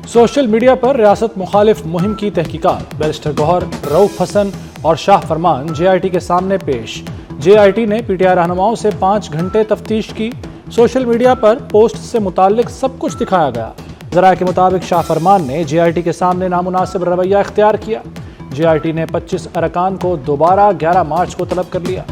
Social media پر ریاست مخالف مہم کی تحقیقات، بیرسٹر گوہر، رؤف حسن اور شاہ فرمان جے آئی ٹی کے سامنے پیش۔ جے آئی ٹی نے پی ٹی آئی رہنماؤں سے 5 گھنٹے تفتیش کی۔ سوشل میڈیا پر پوسٹ سے متعلق سب کچھ دکھایا گیا۔ ذرائع کے مطابق شاہ فرمان نے جے آئی ٹی کے سامنے نامناسب رویہ اختیار کیا۔ جے آئی ٹی نے 25 ارکان کو دوبارہ 11 مارچ کو طلب کر لیا۔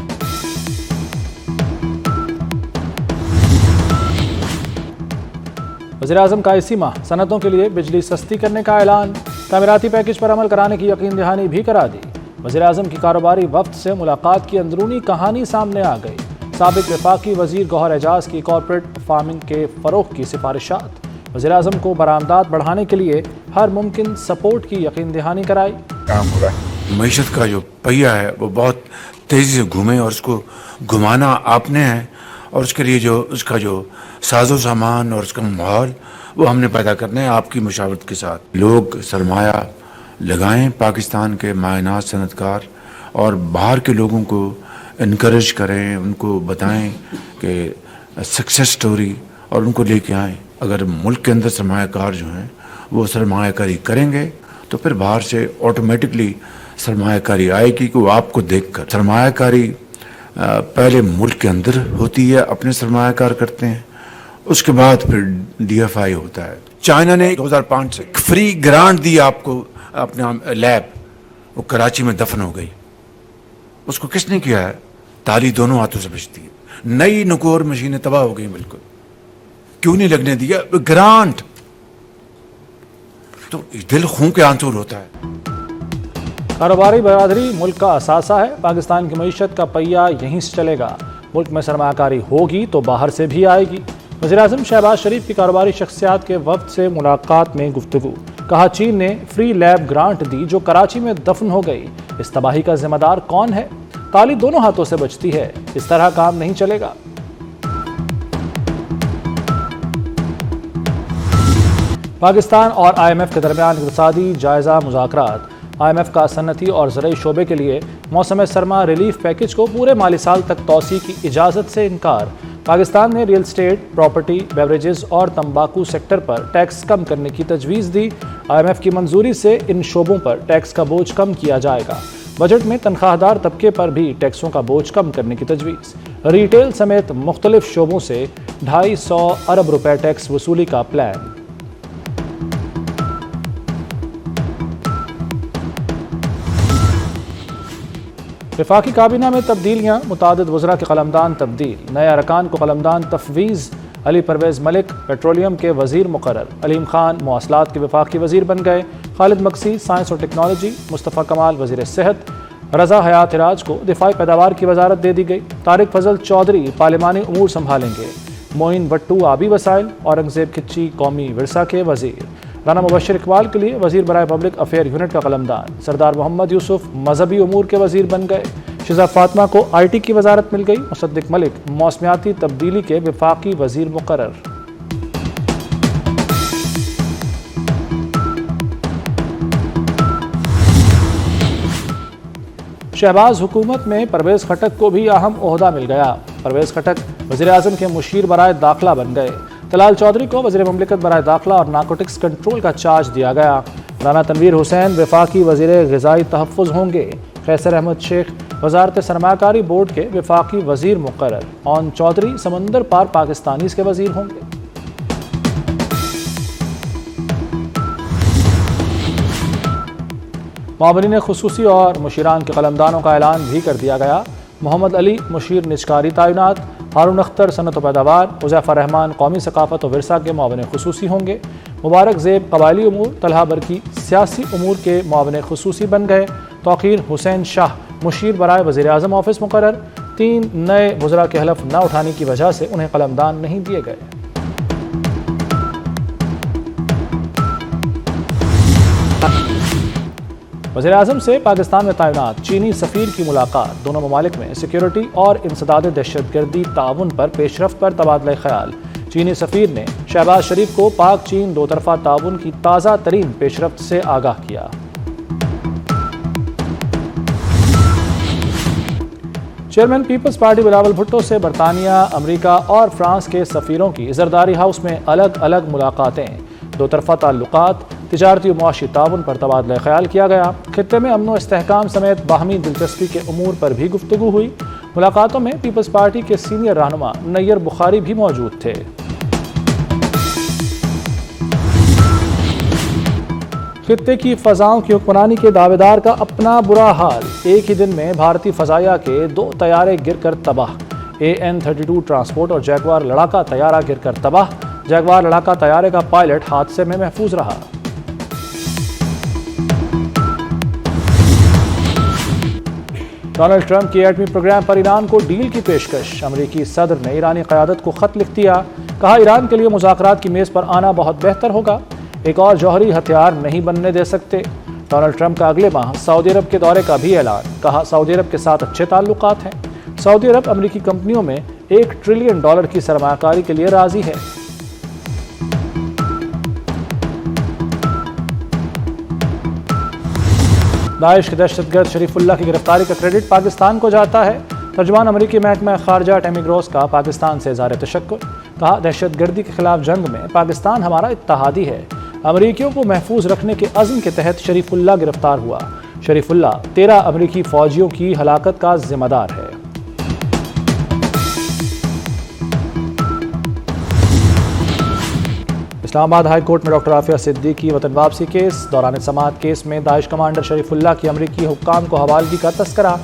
وزیراعظم کا اسی ماہ صنعتوں کے لیے بجلی سستی کرنے کا اعلان، تعمیراتی پیکج پر عمل کرانے کی یقین دہانی بھی کرا دی۔ وزیراعظم کی کاروباری وفد سے ملاقات کی اندرونی کہانی سامنے آ گئی۔ سابق وفاقی وزیر گوہر اعجاز کی کارپوریٹ فارمنگ کے فروغ کی سفارشات، وزیراعظم کو برآمدات بڑھانے کے لیے ہر ممکن سپورٹ کی یقین دہانی کرائی۔ کام ہو رہا ہے، معیشت کا جو پہیہ ہے وہ بہت تیزی سے گھومے اور اس کو گھمانا آپ نے ہے، اور اس کے لیے جو اس کا جو ساز و سامان اور اس کا ماحول وہ ہم نے پیدا کرنا ہے آپ کی مشاورت کے ساتھ۔ لوگ سرمایہ لگائیں، پاکستان کے مائنات صنعت کار، اور باہر کے لوگوں کو انکریج کریں، ان کو بتائیں کہ سکسیس سٹوری، اور ان کو لے کے آئیں۔ اگر ملک کے اندر سرمایہ کار جو ہیں وہ سرمایہ کاری کریں گے تو پھر باہر سے آٹومیٹکلی سرمایہ کاری آئے گی کہ وہ آپ کو دیکھ کر۔ سرمایہ کاری پہلے ملک کے اندر ہوتی ہے، اپنے سرمایہ کار کرتے ہیں، اس کے بعد پھر ڈی ایف آئی ہوتا ہے۔ چائنا نے 2005 سے فری گرانٹ دی آپ کو اپنا لیب، وہ کراچی میں دفن ہو گئی۔ اس کو کس نے کیا ہے؟ تالی دونوں ہاتھوں سے بجتی ہے۔ نئی نکور مشینیں تباہ ہو گئی بالکل، کیوں نہیں لگنے دیا؟ گرانٹ تو دل خون کے آنسو ہوتا ہے۔ کاروباری برادری ملک کا اثاثہ ہے۔ پاکستان کی معیشت کا پہیہ یہیں سے چلے گا۔ ملک میں سرمایہ کاری ہوگی تو باہر سے بھی آئے گی۔ وزیراعظم شہباز شریف کی کاروباری شخصیات کے وفد سے ملاقات میں گفتگو، کہا چین نے فری لیب گرانٹ دی جو کراچی میں دفن ہو گئی۔ اس تباہی کا ذمہ دار کون ہے؟ تالی دونوں ہاتھوں سے بجتی ہے، اس طرح کام نہیں چلے گا۔ پاکستان اور آئی ایم ایف کے درمیان اقتصادی جائزہ مذاکرات۔ آئی ایم ایف کا صنعتی اور زرعی شعبے کے لیے موسم سرما ریلیف پیکج کو پورے مالی سال تک توسیع کی اجازت سے انکار۔ پاکستان نے ریل اسٹیٹ، پراپرٹی، بیوریجز اور تمباکو سیکٹر پر ٹیکس کم کرنے کی تجویز دی۔ آئی ایم ایف کی منظوری سے ان شعبوں پر ٹیکس کا بوجھ کم کیا جائے گا۔ بجٹ میں تنخواہ دار طبقے پر بھی ٹیکسوں کا بوجھ کم کرنے کی تجویز۔ ریٹیل سمیت مختلف شعبوں سے 250 ارب روپے ٹیکس وصولی کا پلان۔ وفاقی کابینہ میں تبدیلیاں، متعدد وزراء کے قلمدان تبدیل، نئے ارکان کو قلمدان تفویض۔ علی پرویز ملک پیٹرولیم کے وزیر مقرر، علیم خان مواصلات کے وفاقی وزیر بن گئے، خالد مکسی سائنس اور ٹیکنالوجی، مصطفیٰ کمال وزیر صحت، رضا حیات راج کو دفاعی پیداوار کی وزارت دے دی گئی، طارق فضل چودھری پارلیمانی امور سنبھالیں گے، معین بٹو آبی وسائل، اورنگزیب کھچی قومی ورثہ کے وزیر، رانا مبشر اقبال کے لیے وزیر برائے پبلک افیئر یونٹ کا قلمدان، سردار محمد یوسف مذہبی امور کے وزیر بن گئے، شہزاد فاطمہ کو آئی ٹی کی وزارت مل گئی، مصدق ملک موسمیاتی تبدیلی کے وفاقی وزیر مقرر۔ شہباز حکومت میں پرویز خٹک کو بھی اہم عہدہ مل گیا۔ پرویز خٹک وزیراعظم کے مشیر برائے داخلہ بن گئے۔ طلال چودھری کو وزیر مملکت برائے داخلہ اور نارکوٹکس کنٹرول کا چارج دیا گیا۔ رانا تنویر حسین وفاقی وزیر غذائی تحفظ ہوں گے۔ قیصر احمد شیخ وزارت سرمایہ کاری بورڈ کے وفاقی وزیر مقرر۔ اون چودھری سمندر پار پاکستانیز کے وزیر ہوں گے۔ معاونین خصوصی اور مشیران کے قلمدانوں کا اعلان بھی کر دیا گیا۔ محمد علی مشیر نجکاری تعینات، ہارون اختر صنعت و پیداوار، حذیفہ رحمان قومی ثقافت و ورثہ کے معاون خصوصی ہوں گے۔ مبارک زیب قبائلی امور، طلحہ برکی سیاسی امور کے معاون خصوصی بن گئے۔ توقیر حسین شاہ مشیر برائے وزیر اعظم آفس مقرر۔ 3 نئے وزراء کے حلف نہ اٹھانے کی وجہ سے انہیں قلمدان نہیں دیے گئے۔ وزیر اعظم سے پاکستان میں تعینات چینی سفیر کی ملاقات، دونوں ممالک میں سیکیورٹی اور انسداد دہشت گردی تعاون پر پیش رفت پر تبادلہ خیال۔ چینی سفیر نے شہباز شریف کو پاک چین دو طرفہ تعاون کی تازہ ترین پیش رفت سے آگاہ کیا۔ چیئرمین پیپلز پارٹی بلاول بھٹو سے برطانیہ، امریکہ اور فرانس کے سفیروں کی زرداری ہاؤس میں الگ الگ ملاقاتیں۔ دو طرفہ تعلقات، تجارتی و معاشی تعاون پر تبادلہ خیال کیا گیا۔ خطے میں امن و استحکام سمیت باہمی دلچسپی کے امور پر بھی گفتگو ہوئی۔ ملاقاتوں میں پیپلز پارٹی کے سینئر رہنما نیر بخاری بھی موجود تھے۔ خطے کی فضاؤں کی حکمرانی کے دعوے دار کا اپنا برا حال، ایک ہی دن میں بھارتی فضائیہ کے 2 طیارے گر کر تباہ۔ AN-32 ٹرانسپورٹ اور جیگوار لڑاکا طیارہ گر کر تباہ۔ جیگوار لڑاکا طیارے کا پائلٹ حادثے میں محفوظ رہا۔ ڈونلڈ ٹرمپ کی ایٹمی پروگرام پر ایران کو ڈیل کی پیشکش، امریکی صدر نے ایرانی قیادت کو خط لکھ دیا، کہا ایران کے لیے مذاکرات کی میز پر آنا بہت بہتر ہوگا، ایک اور جوہری ہتھیار نہیں بننے دے سکتے۔ ڈونلڈ ٹرمپ کا اگلے ماہ سعودی عرب کے دورے کا بھی اعلان، کہا سعودی عرب کے ساتھ اچھے تعلقات ہیں، سعودی عرب امریکی کمپنیوں میں $1 ٹریلین کی سرمایہ کاری کے لیے راضی ہے۔ داعش کے دہشت گرد شریف اللہ کی گرفتاری کا کریڈٹ پاکستان کو جاتا ہے، ترجمان امریکی محکمہ خارجہ ٹیمی گروس کا پاکستان سے اظہار تشکر، کہا دہشت گردی کے خلاف جنگ میں پاکستان ہمارا اتحادی ہے، امریکیوں کو محفوظ رکھنے کے عزم کے تحت شریف اللہ گرفتار ہوا، شریف اللہ 13 امریکی فوجیوں کی ہلاکت کا ذمہ دار ہے۔ اسلام آباد ہائی کورٹ میں ڈاکٹر عافیہ صدیقی کی وطن واپسی کیس، دوران سماعت کیس میں داعش کمانڈر شریف اللہ کی امریکی حکام کو حوالگی کا تذکرہ۔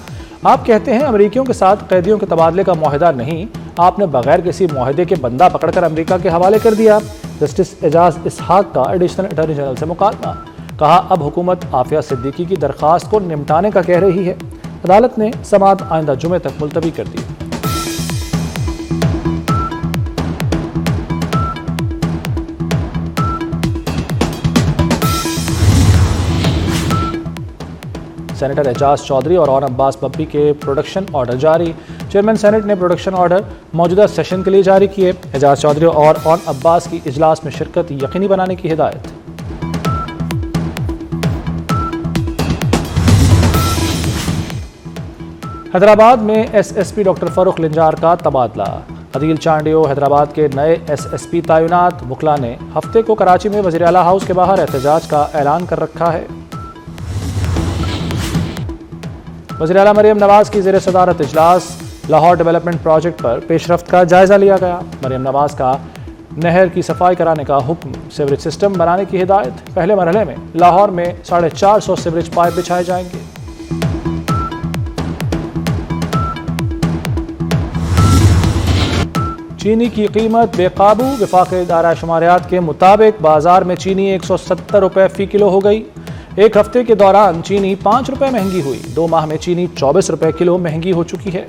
آپ کہتے ہیں امریکیوں کے ساتھ قیدیوں کے تبادلے کا معاہدہ نہیں، آپ نے بغیر کسی معاہدے کے بندہ پکڑ کر امریکہ کے حوالے کر دیا۔ جسٹس اعجاز اسحاق کا ایڈیشنل اٹارنی جنرل سے مکالمہ، کہا اب حکومت عافیہ صدیقی کی درخواست کو نمٹانے کا کہہ رہی ہے، عدالت نے سماعت آئندہ جمعے تک ملتوی کر دی۔ سینیٹر اعجاز چودھری اور عباس بپی کے پروڈکشن آرڈر جاری، چیئرمین سینیٹ نے پروڈکشن آرڈر موجودہ سیشن کے لیے جاری کیے، اعجاز چودھری اور عباس کی اجلاس میں شرکت یقینی بنانے کی ہدایت۔ حیدرآباد میں SSP ڈاکٹر فاروق لنجار کا تبادلہ، عدیل چانڈیو حیدرآباد کے نئے SSP تعینات، وکلا نے ہفتے کو کراچی میں وزیر اعلیٰ ہاؤس کے باہر احتجاج کا اعلان کر رکھا ہے۔ وزیر اعلیٰ مریم نواز کی زیر صدارت اجلاس، لاہور ڈیولپمنٹ پروجیکٹ پر پیش رفت کا جائزہ لیا گیا، مریم نواز کا نہر کی صفائی کرانے کا حکم، سیوریج سسٹم بنانے کی ہدایت، پہلے مرحلے میں لاہور میں 450 سیوریج پائپ بچھائے جائیں گے۔ چینی کی قیمت بے قابو، وفاقی ادارہ شماریات کے مطابق بازار میں چینی 170 روپے فی کلو ہو گئی، ایک ہفتے کے دوران چینی 5 روپے مہنگی ہوئی، 2 ماہ میں چینی 24 روپے کلو مہنگی ہو چکی ہے۔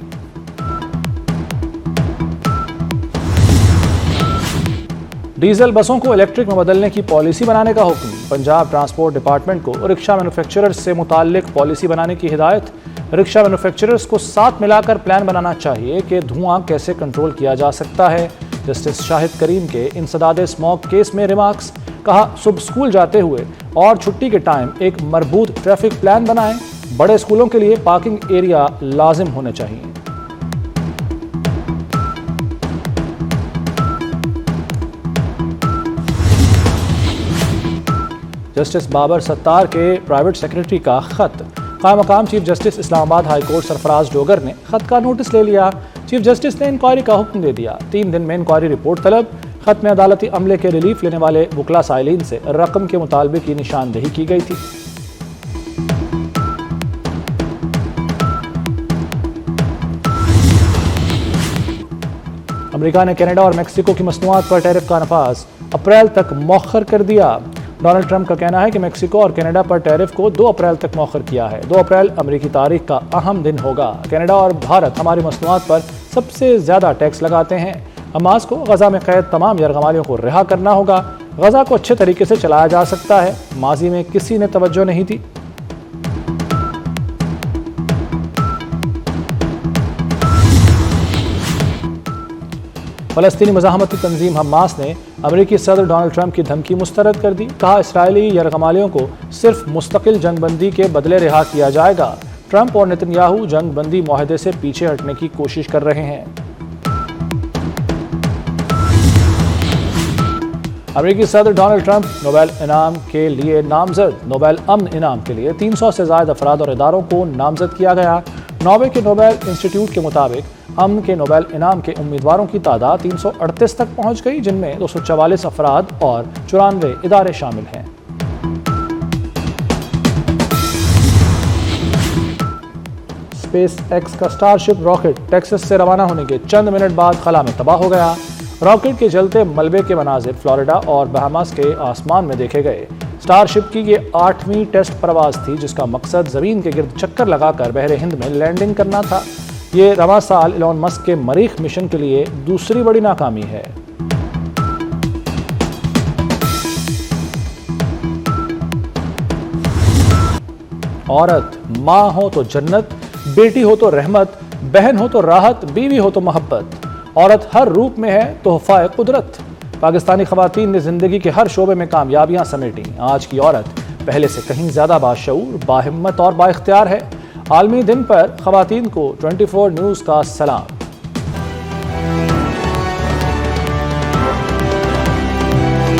ڈیزل بسوں کو الیکٹرک میں بدلنے کی پالیسی بنانے کا حکم، پنجاب ٹرانسپورٹ ڈپارٹمنٹ کو رکشہ مینوفیکچررز سے متعلق پالیسی بنانے کی ہدایت، رکشہ مینوفیکچررز کو ساتھ ملا کر پلان بنانا چاہیے کہ دھواں کیسے کنٹرول کیا جا سکتا ہے۔ جسٹس شاہد کریم کے انسداد اسموگ کیس میں ریمارکس، کہا صبح اسکول جاتے ہوئے اور چھٹی کے ٹائم ایک مربوط ٹریفک پلان بنائیں، بڑے اسکولوں کے لیے پارکنگ ایریا لازم ہونے چاہیے۔ جسٹس بابر ستار کے پرائیویٹ سیکرٹری کا خط، قائم مقام چیف جسٹس اسلام آباد ہائی کورٹ سرفراز ڈوگر نے خط کا نوٹس لے لیا، چیف جسٹس نے انکوائری کا حکم دے دیا، 3 دن میں انکوائری رپورٹ طلب۔ خط میں عدالتی عملے کے ریلیف لینے والے وکلا سائلین سے رقم کے مطالبے کی نشاندہی کی گئی تھی۔ امریکہ نے کینیڈا اور میکسیکو کی مصنوعات پر ٹیرف کا نفاذ اپریل تک مؤخر کر دیا۔ ڈونلڈ ٹرمپ کا کہنا ہے کہ میکسیکو اور کینیڈا پر ٹیرف کو 2 اپریل تک مؤخر کیا ہے۔ 2 اپریل امریکی تاریخ کا اہم دن ہوگا۔ کینیڈا اور بھارت ہماری مصنوعات پر سب سے زیادہ ٹیکس لگاتے ہیں۔ حماس کو غزہ میں قید تمام یرغمالیوں کو رہا کرنا ہوگا۔ غزہ کو اچھے طریقے سے چلایا جا سکتا ہے، ماضی میں کسی نے توجہ نہیں دی۔ فلسطینی مزاحمتی تنظیم حماس نے امریکی صدر ڈونلڈ ٹرمپ کی دھمکی مسترد کر دی، کہا اسرائیلی یرغمالیوں کو صرف مستقل جنگ بندی کے بدلے رہا کیا جائے گا۔ ٹرمپ اور نتنیاہو جنگ بندی معاہدے سے پیچھے ہٹنے کی کوشش کر رہے ہیں۔ امریکی صدر ڈونلڈ ٹرمپ نوبل انعام کے لیے نامزد نوبل امن انعام کے لیے 300 سے زائد افراد اور اداروں کو نامزد کیا گیا۔ ناروے کے نوبل انسٹی ٹیوٹ کے مطابق امن کے نوبل انعام کے امیدواروں کی تعداد 338 تک پہنچ گئی، جن میں 244 افراد اور 94 ادارے شامل ہیں۔ اسپیس ایکس کا اسٹار شپ راکٹ ٹیکسس سے روانہ ہونے کے چند منٹ بعد خلا میں تباہ ہو گیا۔ راکٹ کے جلتے ملبے کے مناظر فلوریڈا اور بہاماس کے آسمان میں دیکھے گئے۔ اسٹار شپ کی یہ 8ویں ٹیسٹ پرواز تھی، جس کا مقصد زمین کے گرد چکر لگا کر بحر ہند میں لینڈنگ کرنا تھا۔ یہ رواں سال ایلون مسک کے مریخ مشن کے لیے دوسری بڑی ناکامی ہے۔ عورت ماں ہو تو جنت، بیٹی ہو تو رحمت، بہن ہو تو راحت، بیوی ہو تو محبت۔ عورت ہر روپ میں ہے تحفہ قدرت۔ پاکستانی خواتین نے زندگی کے ہر شعبے میں کامیابیاں سمیٹیں۔ آج کی عورت پہلے سے کہیں زیادہ باشعور، باہمت اور بااختیار ہے۔ عالمی دن پر خواتین کو 24 نیوز کا سلام۔